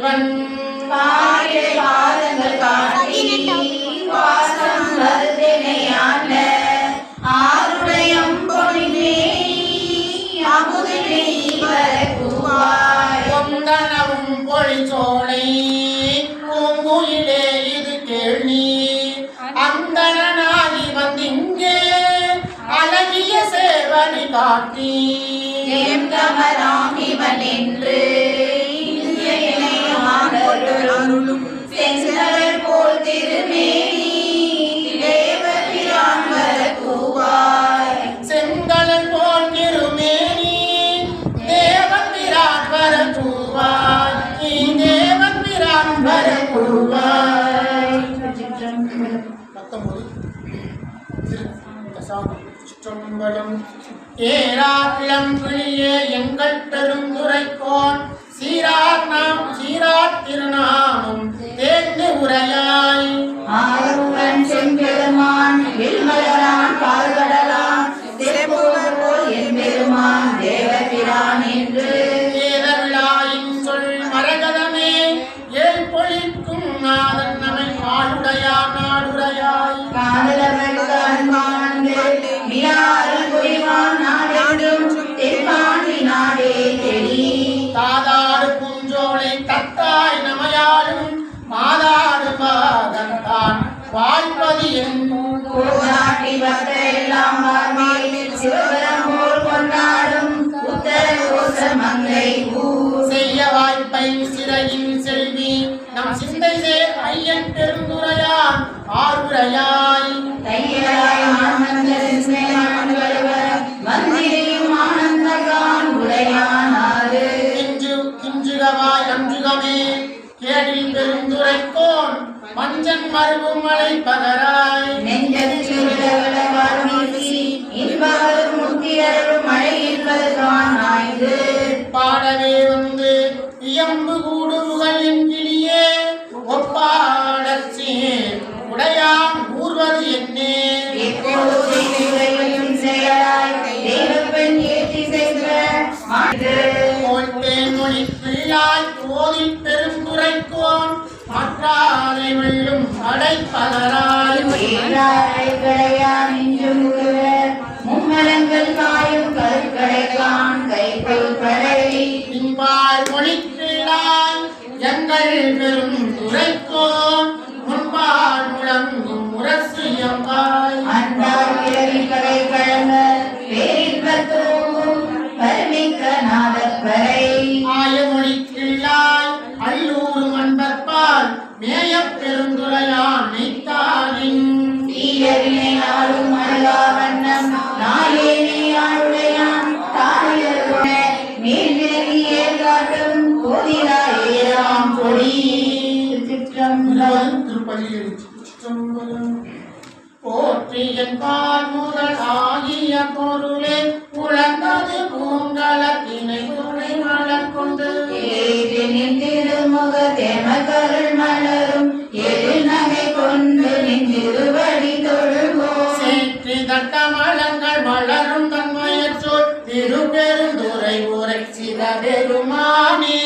இவன் பாதங்கள் காட்டி வாசம் வருதினையான ஆருடையம் பொழிவே அமுதினை வரக்குவாய் கொண்டனவும் பொழிச்சோலை பூங்குயிலே இது கேள்வி அந்தனாகி வந்திங்கே அழகிய சேவனை காட்டி கமராம் இவன் என்று அருளும் செங்கடல் போல் திருமேனி தேவபிரான் வரக்குவாய் செங்கடல் போல் திருமேனி தேவபிரான் வரக்குவாய் தேவபிரான் வரக்குவாய். 19 சிற்றம்பலம். ஏராளம் கிளியே எங்கள் பெருந்துரைக்கோன் சீரார் திருநாமம் தேர்ந்து உரையாய் ஆறுடன் செம்பெருமான் வில்மலரான் பால்கடலான் திருப்பூர் எம்பெருமான் தேவபிரான் என்று ஏதவிழாயின் சொல் மரகதமே ஏழ் பொழிக்கும் நாதன் நமை ஆளுடையாய் நாடுடையாய் தாதாடு பூஞ்சோலை தத்தாய் நமையாடும் மாதாடு பாதந்தான் வாழ்பதி செய்ய வாய்ப்பை சிறையின் செல்வி நம் சிந்தை சேர் ஐயன் பெருந்துரையான் ஆறுரையாய் கிஞ்சுகவாய் அஞ்சுகமே கேடில் பெருந்துரைக்கோன் மஞ்சன் மருவும் மலை பகராய் பாடவே வந்து இயம்பு கூடு முகலின் கிளியே ஒப்பாடச்சி உடையான் ஊர்வது என்னே கோதில் பெருந்துரைக்கோன் மற்றாரை வெல்லும் அடைப்பலராய் மும்மலங்கள் காயும் கருக்கடைக்கான் கைகள் படை பின்பால் மொழிக்கிறாய் எங்கள் பெரும் துரைக்கோன் முன்பால் முழங்கும் முரசு எம்பாய் அன்பால் கடை கழங்க பேரின்பத்தோம் பரமிக்க நாதப்பறை ஆயமொழிக்கிள்ளாய் அல்லூர் மண்பற்பால் மேயப் பெருந்துரையான் மெய்த்தானின் தீயவினை ஆளும் அழகா வண்ணம் நாயேனே ஆளுடையான் தாரியருட மேல்நிலையே காட்டும் கோதிலாயிராம் கொடி. திருப்பதியில் போற்றியன் பால் முதல் ஆகிய பொருளே உழந்தது பூங்கலத்தினை துணை மலர் கொண்டு திருமுக தெமகருள் மலரும் எரு நகை கொண்டு நின்றிருவடி தொழுகோ சேற்றி தட்டமலங்கள் மலரும் தன்மையற் சொல் திருப்பெருந்துரை உரை சிவபெருமானே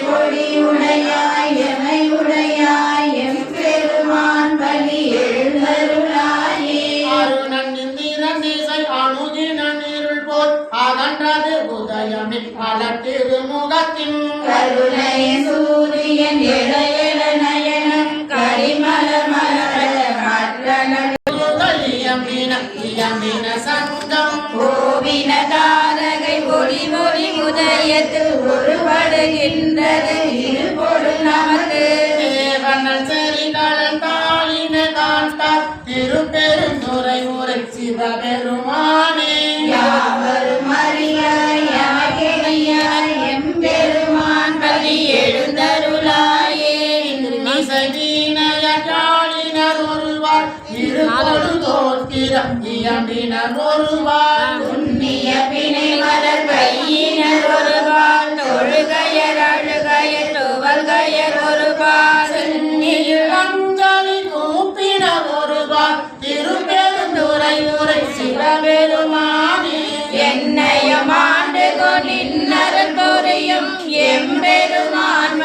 கொடி உடையாய் எமை உடையாய் எம் பெருமான் பலி எழுந்தருளாயே அருணன் இந்திரன் திசை அணுகினன் இருள் போல் அகன்றது உதயமே பல திருமுகத்தின் கருணை சூரியன் இளையல நயனம் கரிமல மலர சங்கம் கோவின தாரகை ஒளி ஒளி உதயத்தில் ஒருபடுகின்றது இருபொருள் நமக்கு தேவனல் செறிதழல் தாளின காண்டார் திருப்பெருந்துரை உரை சிவபெருமானே யாவரும் அறியாய் யாகினையாய் எம்பெருமான் பலி எழுந்தருளாயே இசைவீனையாளினர் ஒருவார் இருபொரு தோற்கிறம் இயம்பினர் ஒருவார் உன்னிய பிணை மலர் கையினர் ஒருவார் தொழுகையர் அழுகையர் துவல்கையர் ஒருவார் சென்னியில் அஞ்சலி கூப்பினர் ஒருவார் திருப்பெருந்துரை உரை சிவபெருமானே என்னையம் ஆண்டு கொண்டின்னரல் பொறியும் எம்பெருமான்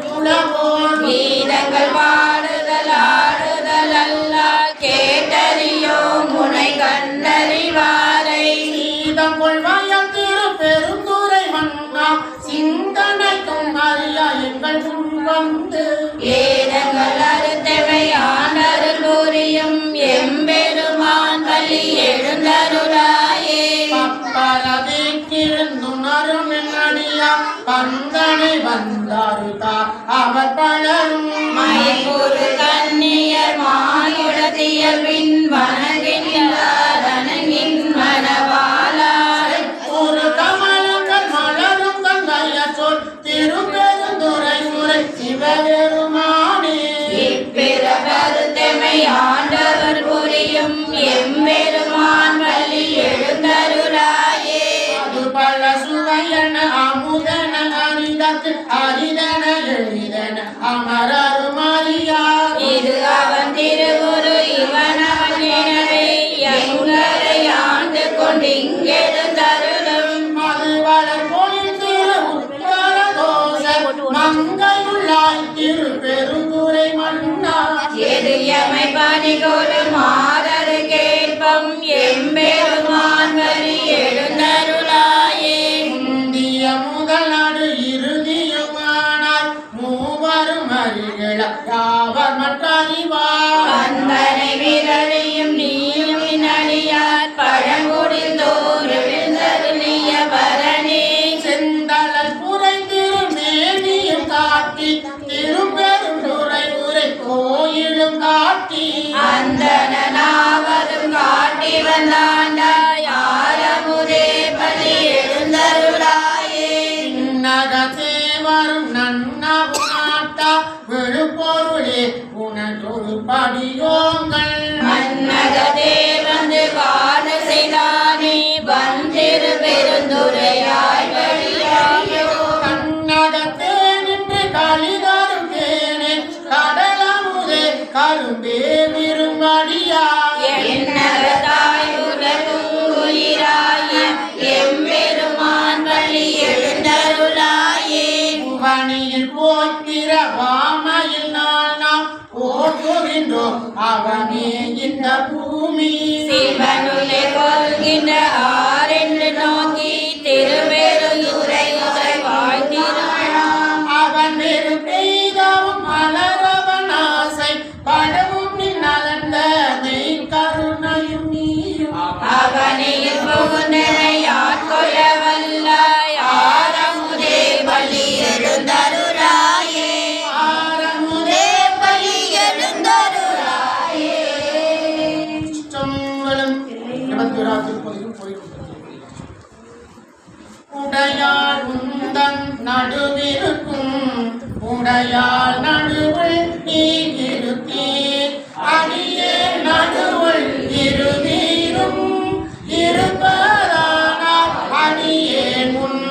புலவோர் கீதங்கள் பாடுதல் ஆடுதல் அல்ல கேட்டறியோ முனை கண்டறிவாரை சீதம் கொள்வாயால் திரு பெருந்துரை மன்னா சிந்தனைக்கும் அறியா எங்கள் வந்து ஏதங்கள் அறுத்தவை ஆண்டருள் புரியும் எம்பெருமான் பலி எழுந்தருளாயே பப்பரவிக்கிருந்துணரும் என்னடியா பந்தனை வந்தாருதா அவர் பலரும் மயக்கூறு கண்ணியர் மாயுடத்தியல்வின் வணங்கின்றார் அணங்கின் மனவாளா ஒரு கமலங்கள் மலரும் கங்கைய சொல் திருப்பெருந்துரை முறை சிவபெருமானே இப்பிறப்பருத்தமை ஆண்டவர் புரியும் எம்பெருமான் வழி எழுந்தருளாயே அது பல சுவையன அமுதன அரிதத்து அரிதன எளிதன அமரரும் அறியார் இது அவன் திருவுரு இவன் அவன் எனவே எங்களை ஆண்டு கொண்டு இங்கெழுந்தருளும் அது வளர் பொழில் திரு உத்தர தோஷ மங்கையுள்ளாய் திரு பெருந்துரை மன்னா எது எமை பணிகொடு மாறரு கேட்பம் எம்பெருமான் வழி எழுந்தருளாயே முந்திய முதல் நாடு இறுதியுமானாய் மூவரும் அறிகள யாவர் மற்றறிவார் அந்தனை விரலியும் நீயும் நடியார் பழங்குடில் தோறு விழுந்தருளிய பரணி செந்தளல் புரை திருமேனியும் காட்டி திருப்பெருந்துரை உரை கோயிலும் காட்டி அந்தனாவதும் காட்டி வந்தாண்டாய் ஆரமுதே பலி எழுந்தருளாயே நகத்தே வரும் நன்னவும் நாட்டா விழுப்பொருளே உனதொரு படியோங்கள் மன்னகதே வந்து காண செய்தானே வந்திரு பெருந்துரையாய் வழியாயோ கண்ணகத்தே நின்று களிதரும் தேனே கடலமுதே கரும்பே விரும்படியா என்னகதாய் உலகும் உயிராய எம்பெருமான் வழி எழுந்தருளாயே புவனியில் போக்கிற வாமையில் நாம் போற்றுகின்றோம் அவனே இந்த பூமி சிவனுலே கொள்கின்ற ஆரென்று நோக்கி திருப்பெருந்துரை உரை வாழ்த்தினான் அவன் வெறு பெய்தவும் மலரவன் ஆசை படவும் நலந்த மெய் கருணையும் நீயும் அவனையில் புகுந்தனை ஆட்கொள்ள வல்லாய் ஆரமுதே பலி எழுந்தருளாயே ஆரமுதே பலி எழுந்தருளாயே சம்பளம் 21 உடையாள் உந்தன் நடுவிருக்கும் உடையாள் நடுவுள் நீ இருத்தீர் அடியே நடுவுள் இருவீரும் இருப்பதானால் அடியே முன்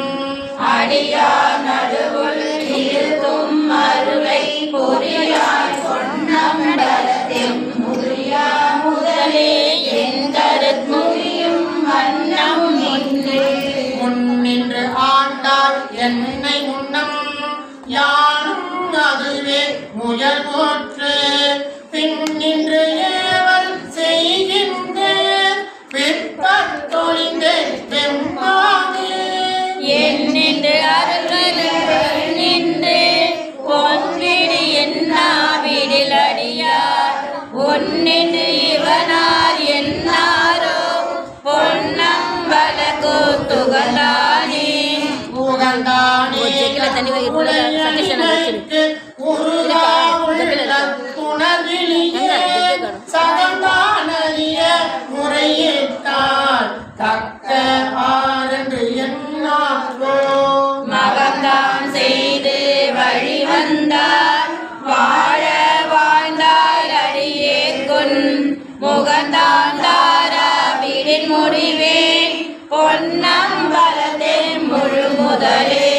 அடியார் நடுவுள் இருக்கும் அருளை பொறியாய் சொன்னம்பலத்தில் முறியா முதலே எந்தரத் முறியும் வண்ணம் முன்னின்று ஆண்டார் என்னை முன்னம் யானும் அதுவே முயல் போற்று பின்னின்று ஏவல் செய்கின்றேன் பிற்பட்டொழிந்தேன் வெம்பானே என்னென்று அருள் நின்று பொன்விடு என்னாவிடில் அடியார் ஒன்னென்று இவனார் என்னாரோ பொன்னம்பல கூத்துகளானே புகழ்ந்தானே சகந்தானறிய முறையிட்டால் தக்க ஆரென்று என்னாரோ மகந்தான் செய்து வழி வந்தார் வாழ வாழ்ந்தார் அடியே கொன் முகந்தான் தாரா வீடின் முடிவேன் பொன்னம்பலத்தே முழு முதலே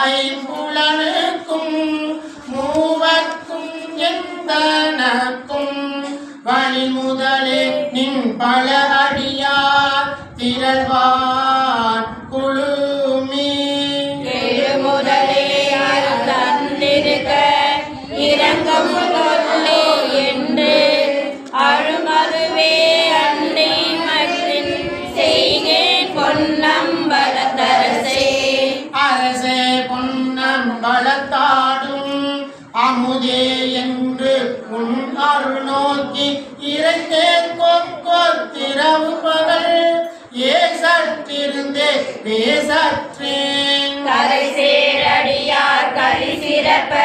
ஐம்புலனுக்கும் மூவர்க்கும் எந்தனக்கும் வழி முதலே நின் பல அடியார் திரள்வான் குழுமி அருள் நோக்கி இறைத்தேன் கொத்திரவு பகல் ஏசற்றிருந்தே பேசற்றேன் கரை சேரடியார் கலி சிறப்ப